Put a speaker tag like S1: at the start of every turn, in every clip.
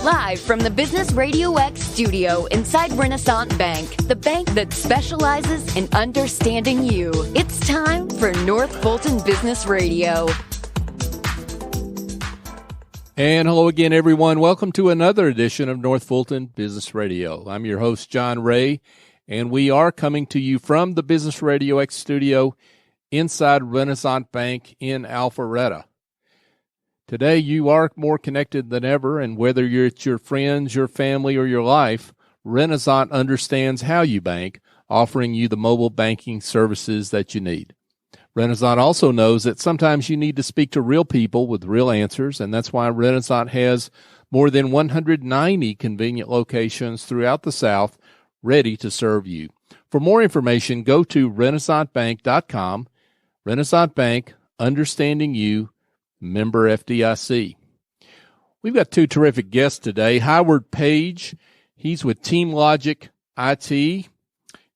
S1: Live from the Business Radio X studio inside Renaissance Bank, the bank that specializes in understanding you. It's time for North Fulton Business Radio.
S2: And hello again, everyone. Welcome to another edition of North Fulton Business Radio. I'm your host, John Ray, and we are coming to you from the Business Radio X studio inside Renaissance Bank in Alpharetta. Today, you are more connected than ever, and whether it's your friends, your family, or your life, Renaissance understands how you bank, offering you the mobile banking services that you need. Renaissance also knows that sometimes you need to speak to real people with real answers, and that's why Renaissance has more than 190 convenient locations throughout the South ready to serve you. For more information, go to renaissancebank.com. Renaissance Bank, understanding you, member FDIC. We've got two terrific guests today. Howard Page, he's with TeamLogic IT,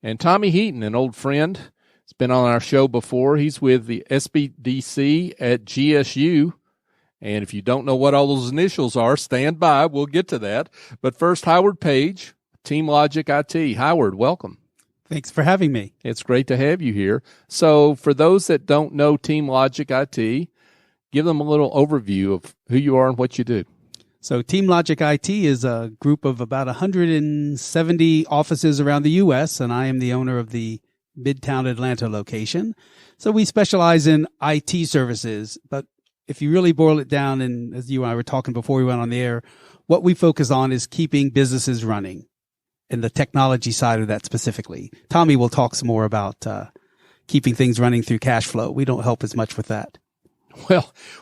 S2: and Tommy Heaton, an old friend. He's been on our show before. He's with the SBDC at GSU. And if you don't know what all those initials are, stand by. We'll get to that. But first, Howard Page, TeamLogic IT. Howard, welcome.
S3: Thanks for having me.
S2: It's great to have you here. So for those that don't know TeamLogic IT, give them a little overview of who you are and what you do.
S3: So TeamLogic IT is a group of about 170 offices around the U.S., and I am the owner of the Midtown Atlanta location. So we specialize in IT services, but if you really boil it down, and as you and I were talking before we went on the air, what we focus on is keeping businesses running and the technology side of that specifically. Tommy will talk some more about keeping things running through cash flow. We don't help as much with that.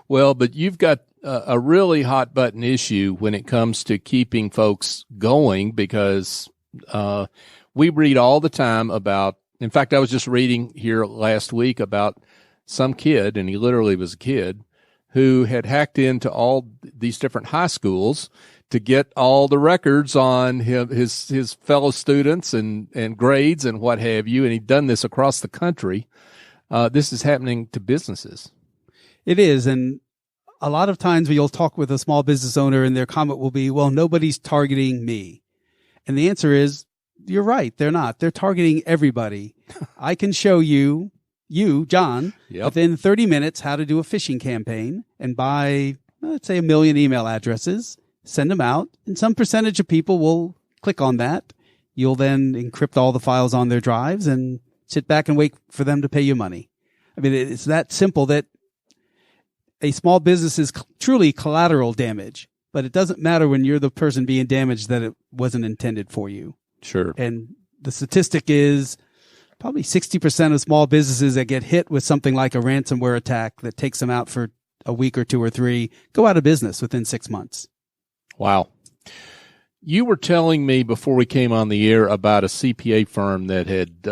S2: Well, but you've got a really hot button issue when it comes to keeping folks going, because we read all the time about, in fact, I was just reading here last week about some kid, and he literally was a kid, who had hacked into all these different high schools to get all the records on his fellow students and grades and what have you, and he'd done this across the country. This is happening to businesses.
S3: It is, and a lot of times you'll talk with a small business owner and their comment will be, well, nobody's targeting me. And the answer is, you're right, they're not. They're targeting everybody. I can show you, John, within 30 minutes how to do a phishing campaign and buy, let's say, 1 million email addresses, send them out, and some percentage of people will click on that. You'll then encrypt all the files on their drives and sit back and wait for them to pay you money. I mean, it's that simple that a small business is truly collateral damage, but it doesn't matter when you're the person being damaged that it wasn't intended for you.
S2: Sure.
S3: And the statistic is probably 60% of small businesses that get hit with something like a ransomware attack that takes them out for a week or 2 or 3 go out of business within 6 months.
S2: Wow. You were telling me before we came on the air about a CPA firm that had,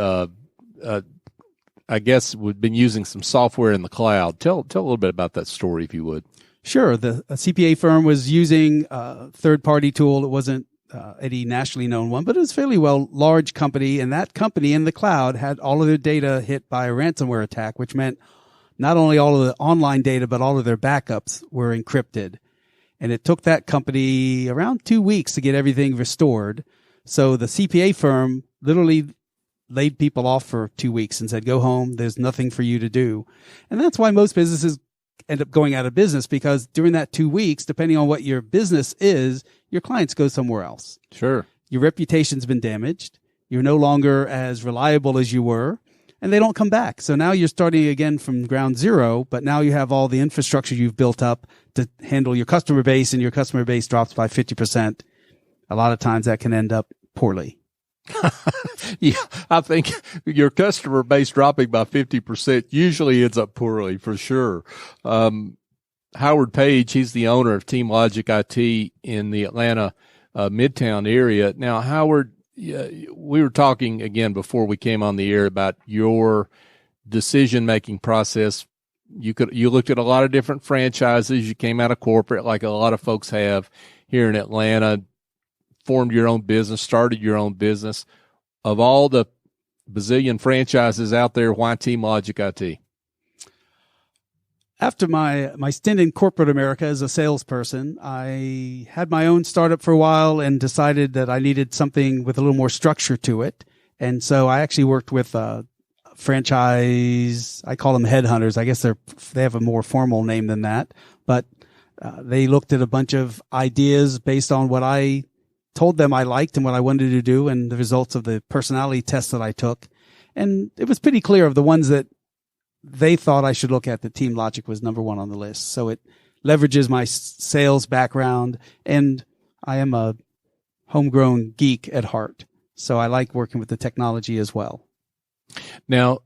S2: I guess, we've been using some software in the cloud. Tell a little bit about that story, if you would.
S3: Sure. The CPA firm was using a third-party tool. It wasn't any nationally known one, but it was a fairly large company, and that company in the cloud had all of their data hit by a ransomware attack, which meant not only all of the online data, but all of their backups were encrypted. And it took that company around 2 weeks to get everything restored. So the CPA firm literally laid people off for 2 weeks and said, go home. There's nothing for you to do. And that's why most businesses end up going out of business, because during that 2 weeks, depending on what your business is, your clients go somewhere else.
S2: Sure.
S3: Your reputation's been damaged. You're no longer as reliable as you were, and they don't come back. So now you're starting again from ground zero, but now you have all the infrastructure you've built up to handle your customer base, and your customer base drops by 50%. A lot of times that can end up poorly.
S2: Yeah, I think your customer base dropping by 50% usually ends up poorly, for sure. Howard Page, he's the owner of TeamLogic IT in the Atlanta Midtown area. Now, Howard, we were talking again before we came on the air about your decision-making process. You looked at a lot of different franchises. You came out of corporate like a lot of folks have here in Atlanta, formed your own business, started your own business. Of all the bazillion franchises out there, why TeamLogic IT?
S3: After my stint in corporate America as a salesperson, I had my own startup for a while and decided that I needed something with a little more structure to it. And so I actually worked with franchise. I call them headhunters. I guess they have a more formal name than that, but they looked at a bunch of ideas based on what I told them I liked and what I wanted to do and the results of the personality tests that I took. And it was pretty clear of the ones that they thought I should look at that TeamLogic was number one on the list. So it leverages my sales background, and I am a homegrown geek at heart. So I like working with the technology as well.
S2: Now,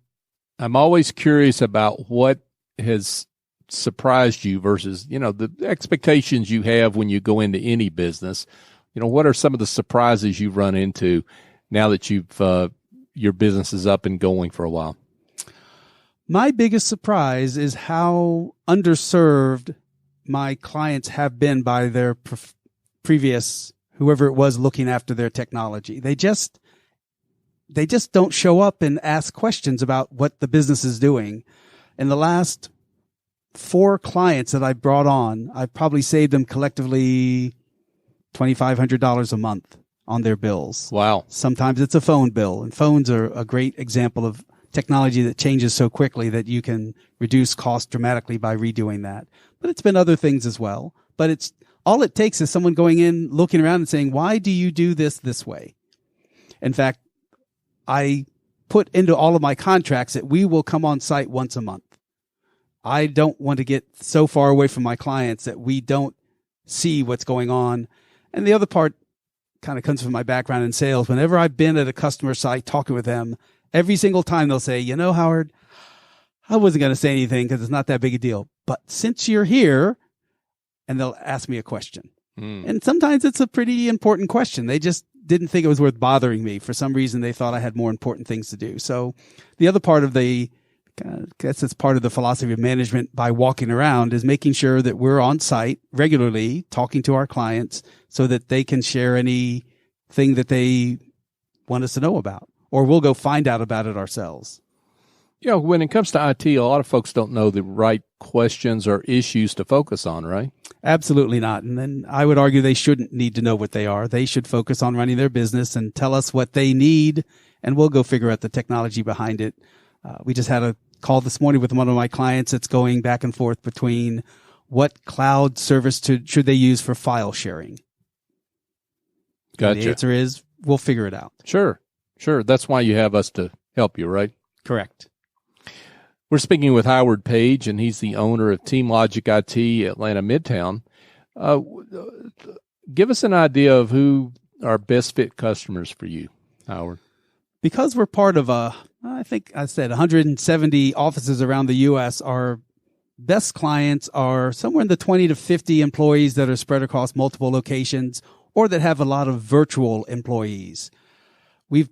S2: I'm always curious about what has surprised you versus, the expectations you have when you go into any business. What are some of the surprises you've run into now that your business is up and going for a while?
S3: My biggest surprise is how underserved my clients have been by their previous, whoever it was looking after their technology. They just don't show up and ask questions about what the business is doing. In the last 4 clients that I brought on, I've probably saved them collectively $2,500 a month on their bills.
S2: Wow.
S3: Sometimes it's a phone bill, and phones are a great example of technology that changes so quickly that you can reduce cost dramatically by redoing that. But it's been other things as well. But all it takes is someone going in, looking around and saying, why do you do this way? In fact, I put into all of my contracts that we will come on site once a month. I don't want to get so far away from my clients that we don't see what's going on. And the other part kind of comes from my background in sales. Whenever I've been at a customer site talking with them, every single time they'll say, Howard, I wasn't going to say anything because it's not that big a deal. But since you're here, and they'll ask me a question. And sometimes it's a pretty important question. They just didn't think it was worth bothering me. For some reason, they thought I had more important things to do. So the other part of I guess it's part of the philosophy of management by walking around is making sure that we're on site regularly talking to our clients so that they can share anything that they want us to know about, or we'll go find out about it ourselves.
S2: When it comes to IT, a lot of folks don't know the right questions or issues to focus on, right?
S3: Absolutely not. And then I would argue they shouldn't need to know what they are. They should focus on running their business and tell us what they need, and we'll go figure out the technology behind it. We just had a call this morning with one of my clients that's going back and forth between what cloud service should they use for file sharing.
S2: Gotcha.
S3: And the answer is we'll figure it out.
S2: Sure. That's why you have us to help you, right?
S3: Correct.
S2: We're speaking with Howard Page, and he's the owner of TeamLogic IT Atlanta Midtown. Give us an idea of who are best fit customers for you, Howard.
S3: Because we're part of I think I said 170 offices around the U.S., our best clients are somewhere in the 20 to 50 employees that are spread across multiple locations or that have a lot of virtual employees. We've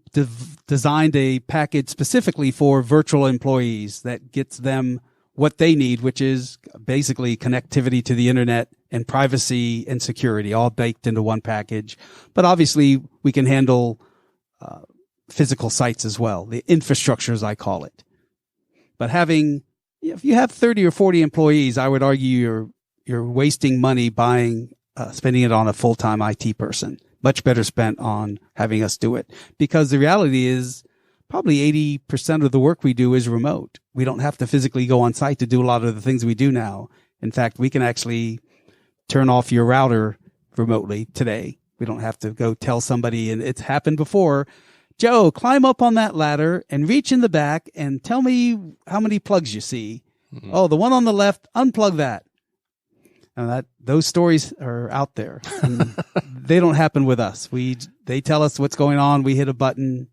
S3: designed a package specifically for virtual employees that gets them what they need, which is basically connectivity to the internet and privacy and security, all baked into one package. But obviously, we can handle physical sites as well, the infrastructure, as I call it. But if you have 30 or 40 employees, I would argue you're wasting money spending it on a full-time IT person. Much better spent on having us do it, because the reality is probably 80% of the work we do is remote. We don't have to physically go on site to do a lot of the things we do now. In fact, we can actually turn off your router remotely today. We don't have to go tell somebody, and it's happened before. Joe, climb up on that ladder and reach in the back and tell me how many plugs you see. Mm-hmm. Oh, the one on the left, unplug that. And those stories are out there. And they don't happen with us. They tell us what's going on. We hit a button,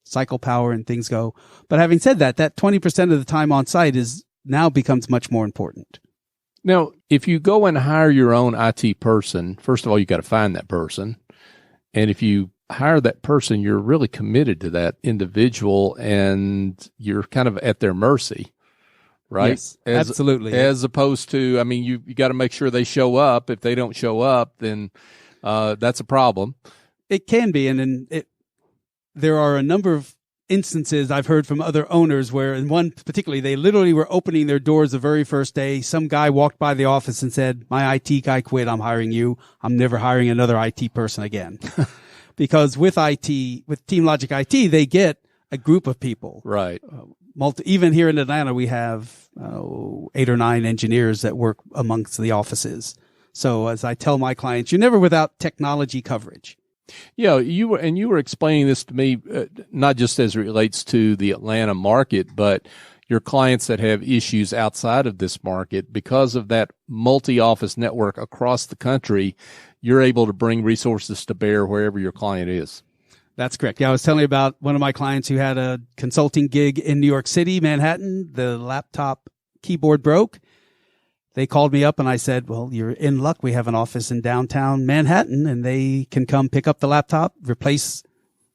S3: cycle power, and things go. But having said that 20% of the time on site now becomes much more important.
S2: Now, if you go and hire your own IT person, first of all, you got to find that person. And if you hire that person, you're really committed to that individual, and you're kind of at their mercy. Right?
S3: Yes, absolutely.
S2: As opposed to, you got to make sure they show up. If they don't show up, then that's a problem.
S3: It can be. And then there are a number of instances I've heard from other owners where in one particularly, they literally were opening their doors the very first day. Some guy walked by the office and said, "My IT guy quit. I'm hiring you. I'm never hiring another IT person again." Because with TeamLogic IT, they get a group of people.
S2: Right.
S3: Even here in Atlanta, we have 8 or 9 engineers that work amongst the offices. So as I tell my clients, you're never without technology coverage.
S2: Yeah, you were explaining this to me, not just as it relates to the Atlanta market, but your clients that have issues outside of this market. Because of that multi-office network across the country, you're able to bring resources to bear wherever your client is.
S3: That's correct. Yeah, I was telling you about one of my clients who had a consulting gig in New York City, Manhattan. The laptop keyboard broke. They called me up and I said, "Well, you're in luck. We have an office in downtown Manhattan and they can come pick up the laptop, replace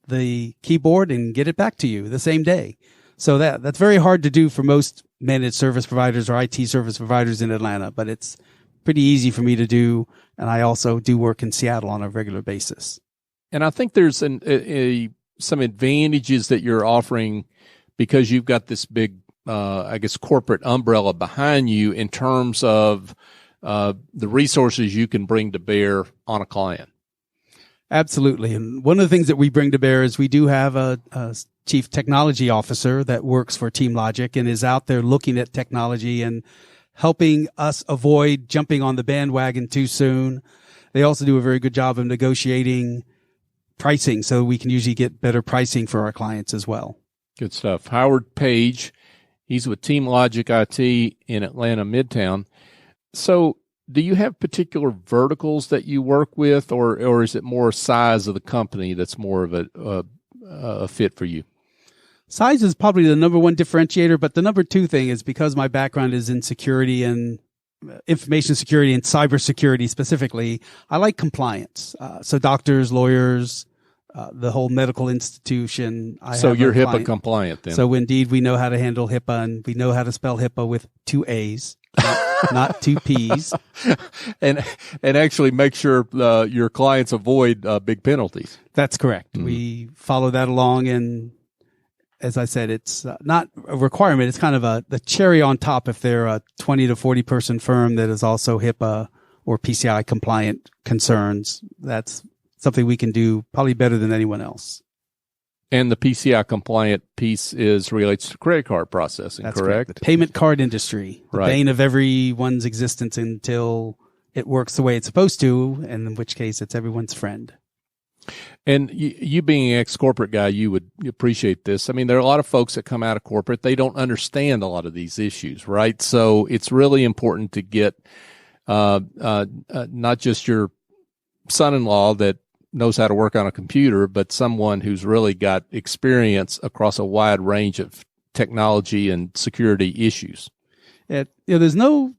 S3: the keyboard and get it back to you the same day." So that's very hard to do for most managed service providers or IT service providers in Atlanta, but it's pretty easy for me to do. And I also do work in Seattle on a regular basis.
S2: And I think there's some advantages that you're offering because you've got this big, corporate umbrella behind you in terms of the resources you can bring to bear on a client.
S3: Absolutely. And one of the things that we bring to bear is we do have a chief technology officer that works for TeamLogic and is out there looking at technology and helping us avoid jumping on the bandwagon too soon. They also do a very good job of negotiating pricing, so we can usually get better pricing for our clients as well.
S2: Good stuff. Howard Page, he's with TeamLogic IT in Atlanta Midtown. So do you have particular verticals that you work with, or is it more size of the company that's more of a fit for you?
S3: Size is probably the number one differentiator, but the number two thing is because my background is in security and information security and cybersecurity specifically, I like compliance. So doctors, lawyers, the whole medical institution.
S2: So you're HIPAA compliant then?
S3: So indeed, we know how to handle HIPAA and we know how to spell HIPAA with 2 A's, not 2 P's.
S2: and actually make sure your clients avoid big penalties.
S3: That's correct. Mm-hmm. We follow that along, and as I said, it's not a requirement. It's kind of the cherry on top if they're a 20 to 40 person firm that is also HIPAA or PCI compliant concerns. That's something we can do probably better than anyone else.
S2: And the PCI compliant piece relates to credit card processing,
S3: That's
S2: correct?
S3: The payment card industry, the
S2: right.
S3: bane of everyone's existence until it works the way it's supposed to, and in which case it's everyone's friend.
S2: And you being an ex-corporate guy, you would appreciate this. I mean, there are a lot of folks that come out of corporate. They don't understand a lot of these issues, right? So it's really important to get not just your son-in-law that knows how to work on a computer, but someone who's really got experience across a wide range of technology and security issues.
S3: There's no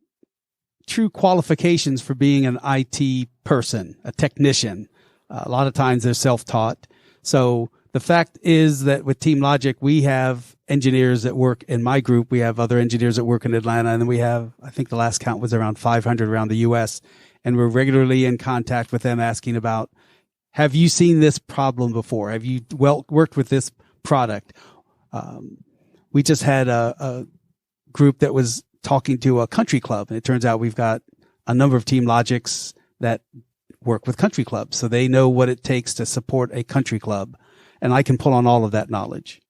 S3: true qualifications for being an IT person, a technician. A lot of times they're self-taught. So the fact is that with TeamLogic, we have engineers that work in my group. We have other engineers that work in Atlanta, and then we have, I think the last count was around 500 around the U.S., and we're regularly in contact with them asking about, have you seen this problem before? Have you worked with this product? We just had a group that was talking to a country club, and it turns out we've got a number of TeamLogics that work with country clubs, so they know what it takes to support a country club, and I can pull on all of that knowledge.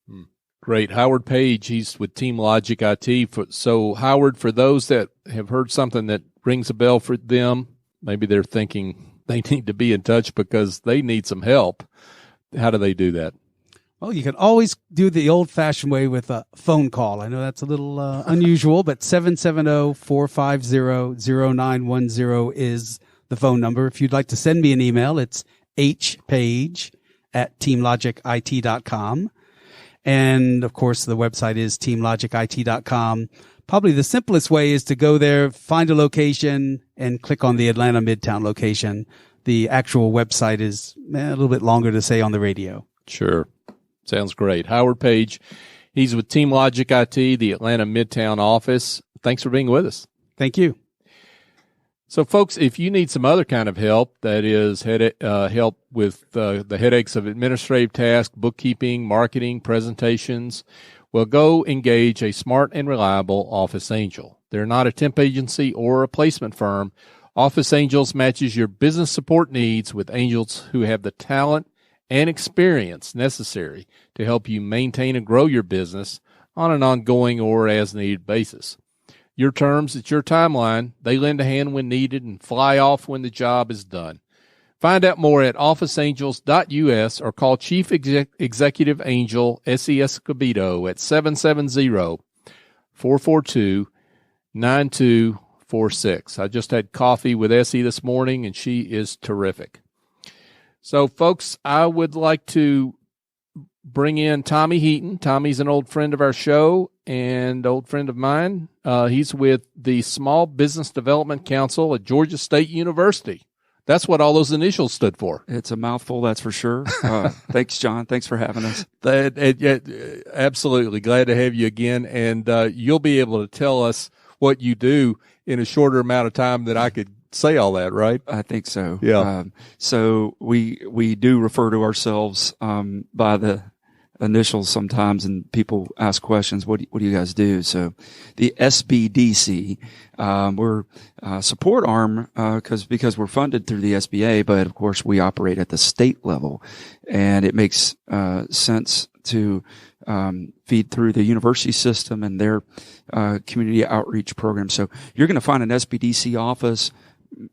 S2: Great. Howard Page, he's with TeamLogic IT. So Howard, for those that have heard something that rings a bell for them, maybe they're thinking they need to be in touch because they need some help. How do they do that?
S3: Well, you can always do the old-fashioned way with a phone call. I know that's a little unusual, but 770-450-0910 is the phone number. If you'd like to send me an email, it's hpage@teamlogicit.com. And of course, the website is teamlogicit.com. Probably the simplest way is to go there, find a location, and click on the Atlanta Midtown location. The actual website is a little bit longer to say on the radio.
S2: Sure. Sounds great. Howard Page, he's with TeamLogic IT, the Atlanta Midtown office. Thanks for being with us.
S3: Thank you.
S2: So, folks, if you need some other kind of help, that is help with the headaches of administrative tasks, bookkeeping, marketing, presentations, well, go engage a smart and reliable Office Angel. They're not a temp agency or a placement firm. Office Angels matches your business support needs with angels who have the talent and experience necessary to help you maintain and grow your business on an ongoing or as-needed basis. Your terms, it's your timeline. They lend a hand when needed and fly off when the job is done. Find out more at officeangels.us or call Chief Executive Angel S.E. Escobedo at 770-442-9246. I just had coffee with Essie this morning, and she is terrific. So, folks, I would like to bring in Tommy Heaton. Tommy's an old friend of our show and old friend of mine. He's with the Small Business Development Council at Georgia State University. That's what all those initials stood for.
S4: It's a mouthful, that's for sure. Thanks, John. Thanks for having us.
S2: Absolutely. Glad to have you again. And you'll be able to tell us what you do in a shorter amount of time than I could say all that, right?
S4: I think so.
S2: Yeah.
S4: So we do refer to ourselves by the initials sometimes, and people ask questions. What do you guys do? So the SBDC, we're a support arm because we're funded through the SBA, but of course we operate at the state level, and it makes sense to feed through the university system and their community outreach program. So you're going to find an SBDC office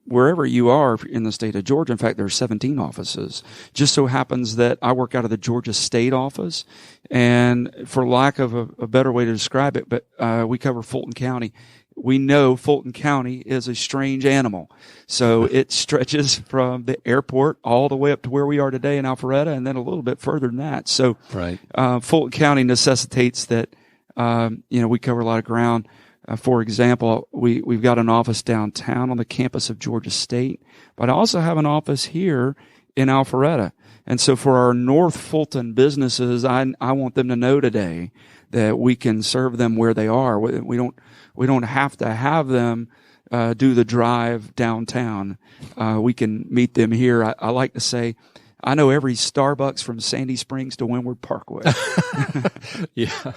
S4: wherever you are in the state of Georgia. In fact, there are 17 offices. Just so happens that I work out of the Georgia State office, and for lack of a better way to describe it, but we cover Fulton County. We know Fulton County is a strange animal. So it stretches from the airport all the way up to where we are today in Alpharetta, and then a little bit further than that. So
S2: right.
S4: Fulton County necessitates that we cover a lot of ground. For example, we've got an office downtown on the campus of Georgia State, but I also have an office here in Alpharetta. And so for our North Fulton businesses, I want them to know today that we can serve them where they are. We don't have to have them do the drive downtown. We can meet them here. I like to say, I know every Starbucks from Sandy Springs to Windward Parkway.
S2: Yeah.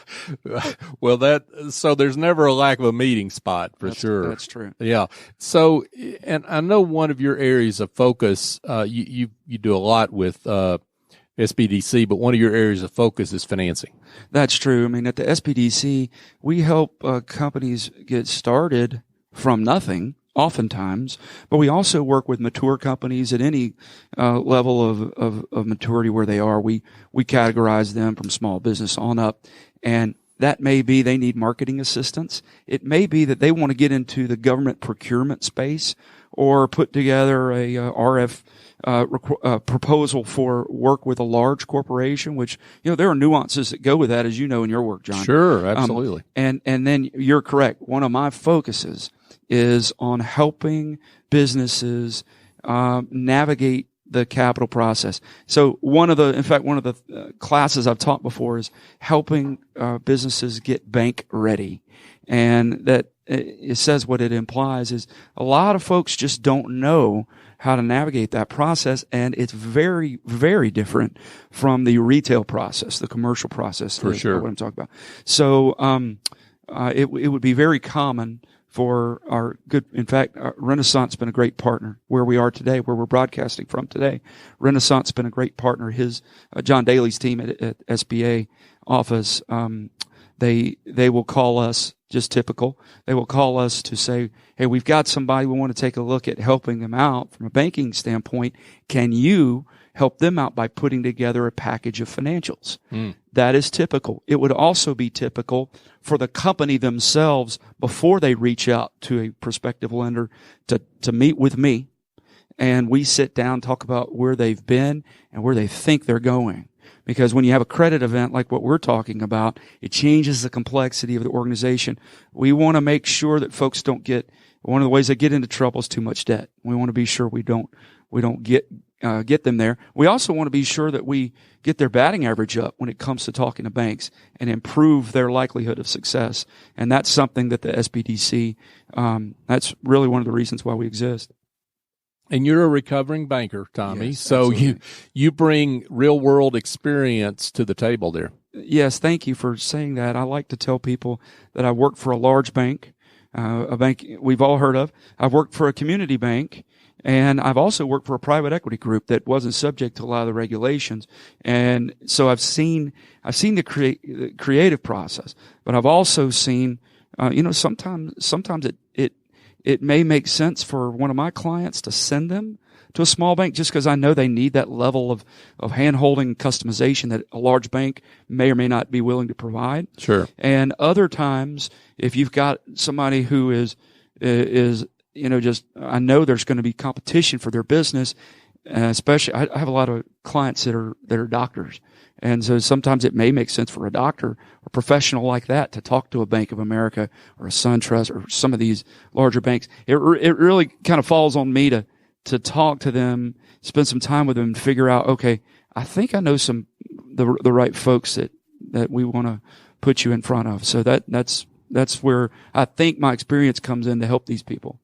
S2: Well, so there's never a lack of a meeting spot for sure.
S4: That's true.
S2: Yeah. So, and I know one of your areas of focus, you do a lot with, SBDC, but one of your areas of focus is financing.
S4: That's true. I mean, at the SBDC, we help companies get started from nothing, oftentimes, but we also work with mature companies at any level of maturity where they are. We categorize them from small business on up, and that may be they need marketing assistance. It may be that they want to get into the government procurement space or put together a RF proposal for work with a large corporation, which, there are nuances that go with that, as you know, in your work, John.
S2: Sure, absolutely.
S4: And then you're correct. One of my focuses is on helping businesses navigate the capital process. So one of the classes I've taught before is helping businesses get bank ready. And that it says what it implies is a lot of folks just don't know how to navigate that process, and it's very, very different from the retail process, the commercial process.
S2: For sure.
S4: What I'm talking about. So it would be very common for our good, in fact, Renaissance has been a great partner where we are today, where we're broadcasting from today. Renaissance has been a great partner. His, John Daly's team at SBA office, they will call us, just typical. They will call us to say, hey, we've got somebody, we want to take a look at helping them out from a banking standpoint. Can you help them out by putting together a package of financials? That is typical. It would also be typical for the company themselves before they reach out to a prospective lender to meet with me, and we sit down, talk about where they've been and where they think they're going. Because when you have a credit event like what we're talking about, it changes the complexity of the organization. We want to make sure that folks don't get, one of the ways they get into trouble is too much debt. We want to be sure we don't get get them there. We also want to be sure that we get their batting average up when it comes to talking to banks and improve their likelihood of success. And that's something that the SBDC, that's really one of the reasons why we exist.
S2: And you're a recovering banker, Tommy.
S4: Yes,
S2: so
S4: absolutely.
S2: you bring real world experience to the table there.
S4: Yes, thank you for saying that. I like to tell people that I work for a large bank, a bank we've all heard of. I've worked for a community bank, and I've also worked for a private equity group that wasn't subject to a lot of the regulations. And so I've seen the creative process, but I've also seen, sometimes it may make sense for one of my clients to send them to a small bank just because I know they need that level of hand-holding customization that a large bank may or may not be willing to provide.
S2: Sure.
S4: And other times, if you've got somebody who is just, I know there's going to be competition for their business, especially I have a lot of clients that are doctors. And so sometimes it may make sense for a doctor or professional like that to talk to a Bank of America or a SunTrust or some of these larger banks. It really kind of falls on me to talk to them, spend some time with them, and figure out, okay, I think I know the right folks that we want to put you in front of. So that's where I think my experience comes in to help these people.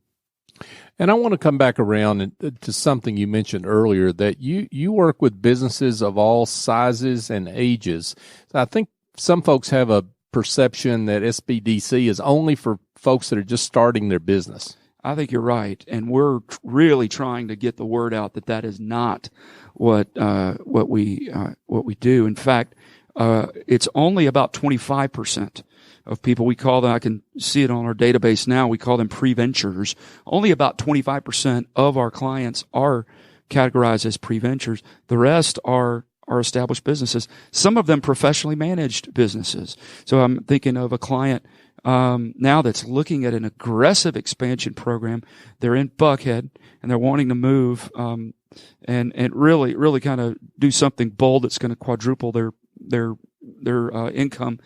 S2: And I want to come back around to something you mentioned earlier, that you work with businesses of all sizes and ages. So I think some folks have a perception that SBDC is only for folks that are just starting their business.
S4: I think you're right, and we're really trying to get the word out that is not what we do. In fact, it's only about 25% of people. We call them, I can see it on our database now, we call them pre-ventures. Only about 25% of our clients are categorized as pre-ventures. The rest are established businesses, some of them professionally managed businesses. So I'm thinking of a client now that's looking at an aggressive expansion program. They're in Buckhead and they're wanting to move and really kind of do something bold that's going to quadruple their income.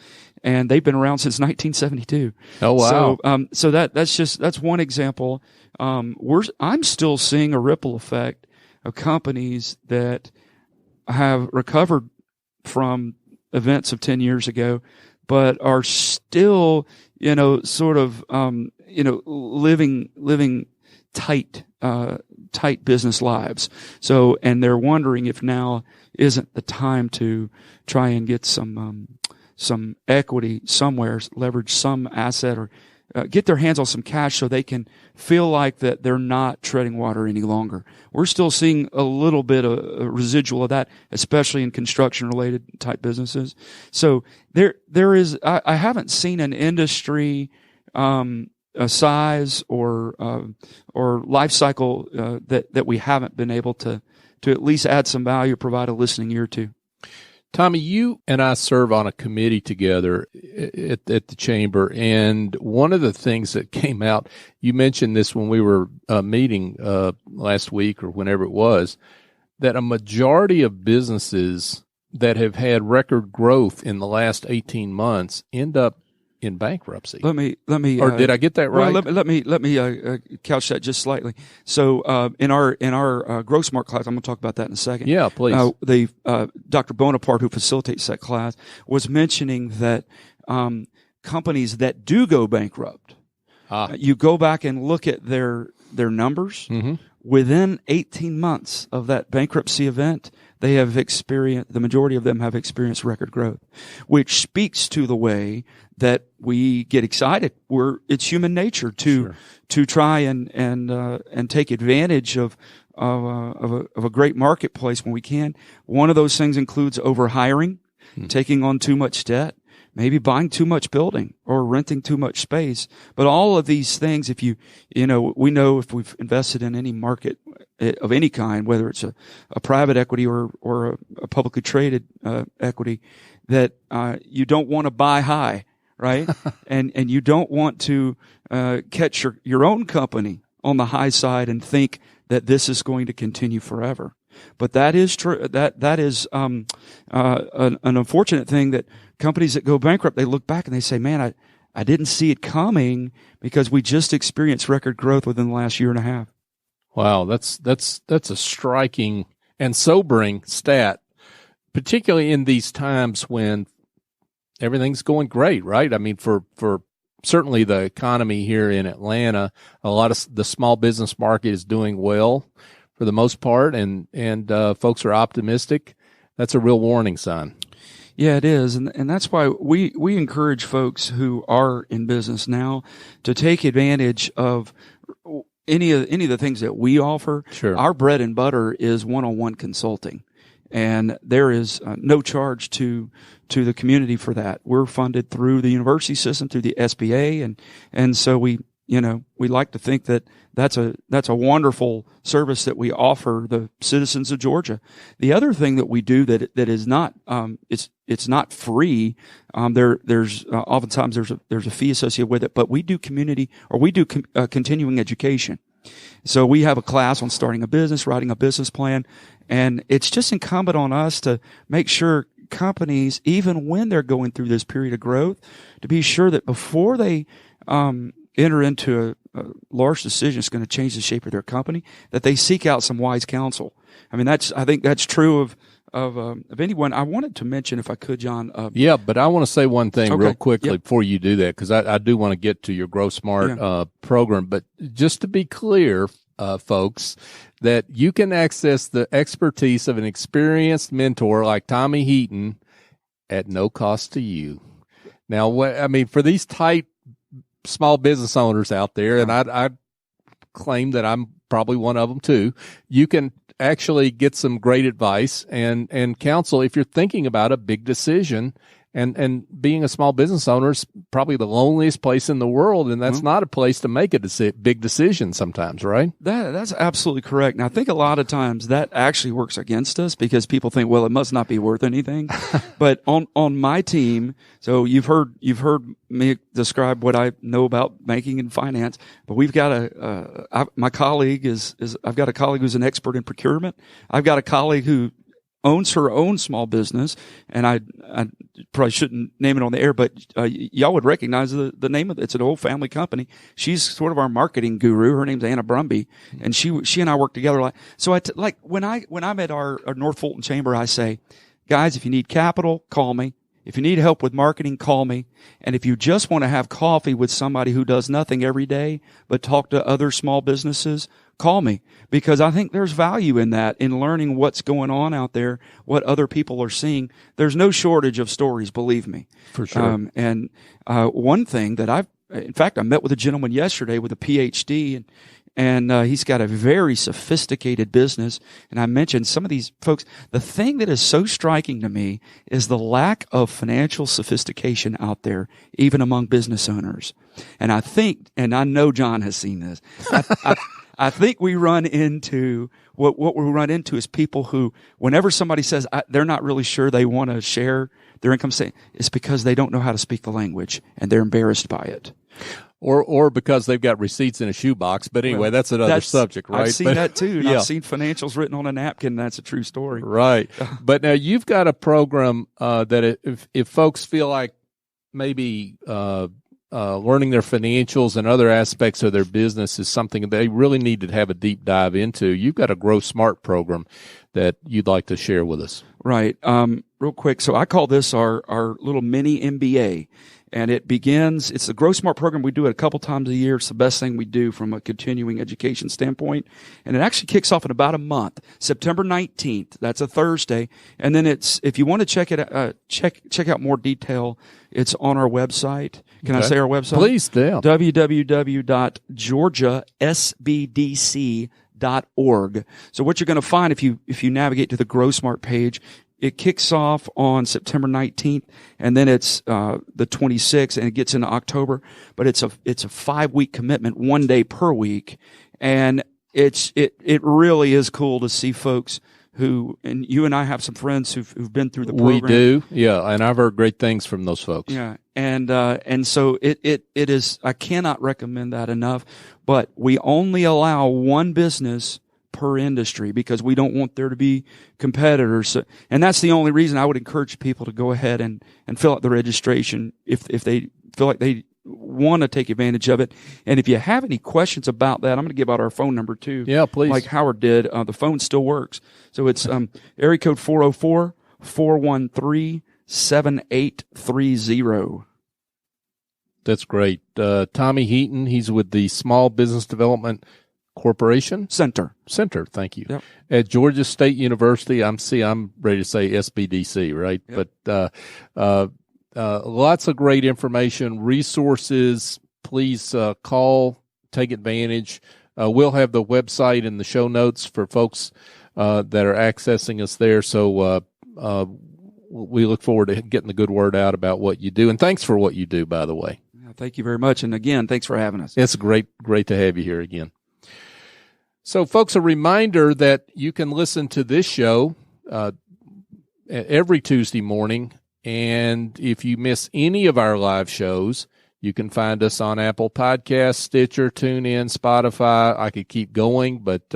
S4: And they've been around since 1972.
S2: Oh wow!
S4: So that's one example. I'm still seeing a ripple effect of companies that have recovered from events of 10 years ago, but are still, sort of, living tight business lives. So, and they're wondering if now isn't the time to try and get some equity somewhere, leverage some asset, or get their hands on some cash so they can feel like that they're not treading water any longer. We're still seeing a little bit of a residual of that, especially in construction-related type businesses. So there is. I haven't seen an industry a size or life cycle that we haven't been able to at least add some value, provide a listening ear to.
S2: Tommy, you and I serve on a committee together at the chamber, and one of the things that came out, you mentioned this when we were meeting last week or whenever it was, that a majority of businesses that have had record growth in the last 18 months end up in bankruptcy.
S4: Let me.
S2: Or did I get that right?
S4: Well, let me couch that just slightly. So, in our Growth Smart class, I'm going to talk about that in a second.
S2: Yeah, please.
S4: Dr. Bonaparte, who facilitates that class, was mentioning that companies that do go bankrupt, you go back and look at their numbers. Mm-hmm. Within 18 months of that bankruptcy event, the majority of them have experienced record growth, which speaks to the way that we get excited. It's human nature to try and take advantage of a great marketplace when we can. One of those things includes overhiring, taking on too much debt, maybe buying too much building or renting too much space. But all of these things, we know if we've invested in any market of any kind, whether it's a private equity or a publicly traded equity, that you don't want to buy high, right? and you don't want to catch your own company on the high side and think that this is going to continue forever. But that is true. That is an unfortunate thing, that companies that go bankrupt, they look back and they say, "Man, I didn't see it coming because we just experienced record growth within the last year and a half."
S2: Wow, that's a striking and sobering stat, particularly in these times when everything's going great, right? I mean, for certainly the economy here in Atlanta, a lot of the small business market is doing well for the most part, and folks are optimistic. That's a real warning sign.
S4: Yeah, it is. And that's why we encourage folks who are in business now to take advantage of any of the things that we offer.
S2: Sure.
S4: Our bread and butter is one-on-one consulting. And there is no charge to the community for that. We're funded through the university system, through the SBA, and so we like to think that that's a wonderful service that we offer the citizens of Georgia. The other thing that we do that is not it's not free. There's oftentimes there's a fee associated with it, but we do continuing education. So we have a class on starting a business, writing a business plan, and it's just incumbent on us to make sure companies, even when they're going through this period of growth, to be sure that before they enter into a large decision that's going to change the shape of their company, that they seek out some wise counsel. I mean, I think that's true of anyone. I wanted to mention, if I could, John.
S2: But I want to say one thing real quickly before you do that, because I do want to get to your Grow Smart program. But just to be clear, folks, that you can access the expertise of an experienced mentor like Tommy Heaton at no cost to you. Now, for these tight small business owners out there, and I claim that I'm probably one of them too, you can actually get some great advice and counsel if you're thinking about a big decision. And being a small business owner is probably the loneliest place in the world, and that's not a place to make a big decision sometimes, right?
S4: That's absolutely correct. Now, I think a lot of times that actually works against us because people think, well, it must not be worth anything. But on my team, so you've heard me describe what I know about banking and finance, but we've got my colleague I've got a colleague who's an expert in procurement. I've got a colleague who owns her own small business, and I probably shouldn't name it on the air, but y'all would recognize the name of it. It's an old family company. She's sort of our marketing guru. Her name's Anna Brumby, and she and I work together a lot. So when I'm at our North Fulton Chamber, I say, guys, if you need capital, call me. If you need help with marketing, call me. And if you just want to have coffee with somebody who does nothing every day but talk to other small businesses, call me, because I think there's value in that, in learning what's going on out there, what other people are seeing. There's no shortage of stories, believe me.
S2: For sure.
S4: One thing that I met with a gentleman yesterday with a PhD, and he's got a very sophisticated business. And I mentioned some of these folks. The thing that is so striking to me is the lack of financial sophistication out there, even among business owners. And I think, and I know John has seen this, I think we run into what we run into is people who, whenever somebody says they're not really sure they want to share their income statement, it's because they don't know how to speak the language and they're embarrassed by it.
S2: Or because they've got receipts in a shoebox. But anyway, that's another subject, right?
S4: I've seen that too. Yeah. I've seen financials written on a napkin. That's a true story.
S2: Right. But now you've got a program that if folks feel like maybe learning their financials and other aspects of their business is something they really need to have a deep dive into, you've got a Grow Smart program that you'd like to share with us.
S4: Right. Real quick. So I call this our little mini MBA. And it's the Grow Smart program. We do it a couple times a year. It's the best thing we do from a continuing education standpoint. And it actually kicks off in about a month, September 19th. That's a Thursday. And then if you want to check it, check out more detail, it's on our website. Can I say our website?
S2: Please do.
S4: www.georgiasbdc.org. So what you're going to find if you navigate to the Grow Smart page, it kicks off on September 19th, and then it's the 26th, and it gets into October. But it's a 5-week commitment, 1 day per week, and it really is cool to see folks who, and you and I have some friends who've been through the program.
S2: We do, yeah, and I've heard great things from those folks.
S4: Yeah, and so it is. I cannot recommend that enough. But we only allow one business per industry because we don't want there to be competitors. So, and that's the only reason I would encourage people to go ahead and fill out the registration if they feel like they want to take advantage of it. And if you have any questions about that, I'm going to give out our phone number too.
S2: Yeah, please.
S4: Like Howard did. The phone still works. So it's area code 404-413-7830.
S2: That's great. Tommy Heaton, he's with the Small Business Development Corporation
S4: Center.
S2: Thank you.
S4: Yep.
S2: At Georgia State University. I'm ready to say SBDC, right?
S4: Yep.
S2: But lots of great information, resources. Please call, take advantage. We'll have the website in the show notes for folks that are accessing us there. So we look forward to getting the good word out about what you do. And thanks for what you do, by the way.
S4: Yeah, thank you very much. And again, thanks for having us.
S2: It's great to have you here again. So, folks, a reminder that you can listen to this show every Tuesday morning. And if you miss any of our live shows, you can find us on Apple Podcasts, Stitcher, TuneIn, Spotify. I could keep going, but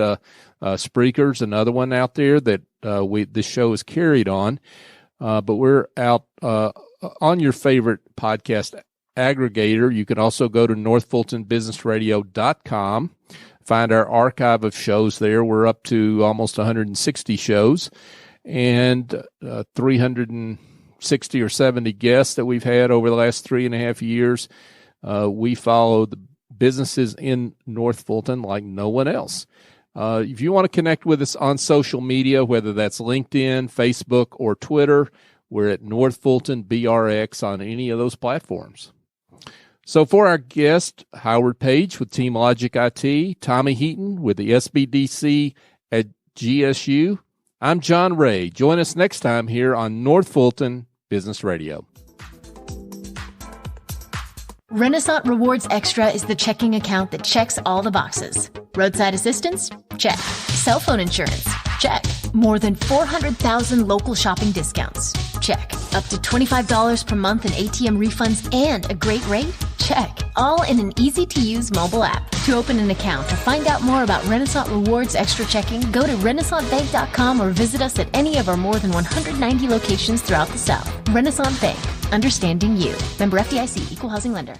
S2: Spreaker's another one out there that this show is carried on. But we're out on your favorite podcast aggregator. You can also go to northfultonbusinessradio.com. Find our archive of shows there. We're up to almost 160 shows and 360 or 70 guests that we've had over the last 3.5 years. We follow the businesses in North Fulton like no one else. If you want to connect with us on social media, whether that's LinkedIn, Facebook, or Twitter, we're at North Fulton BRX on any of those platforms. So for our guest, Howard Page with TeamLogic IT, Tommy Heaton with the SBDC at GSU, I'm John Ray. Join us next time here on North Fulton Business Radio.
S5: Renaissance Rewards Extra is the checking account that checks all the boxes. Roadside assistance? Check. Cell phone insurance? Check. More than 400,000 local shopping discounts? Check. Up to $25 per month in ATM refunds and a great rate? Check. All in an easy-to-use mobile app. To open an account or find out more about Renaissance Rewards Extra Checking, go to renaissancebank.com or visit us at any of our more than 190 locations throughout the South. Renaissance Bank. Understanding you. Member FDIC. Equal housing lender.